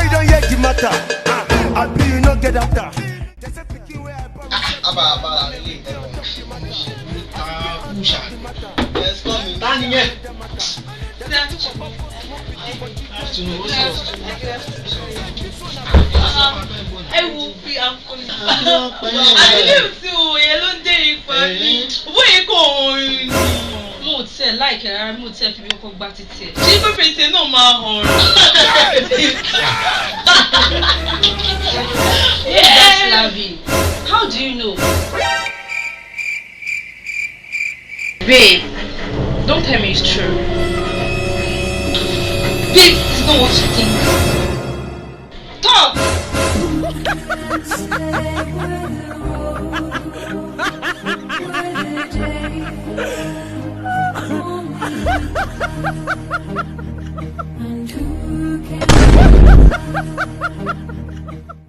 you don't hear the matter. I be you not get after. Yes, come in. I will be uncle. I believe too. Yellow day for me. Where you going? Mo tell like mo tell people come back to tell. She go pretend no ma hon. That's lovely. How do you know? Babe, don't tell me it's true. This is not what you think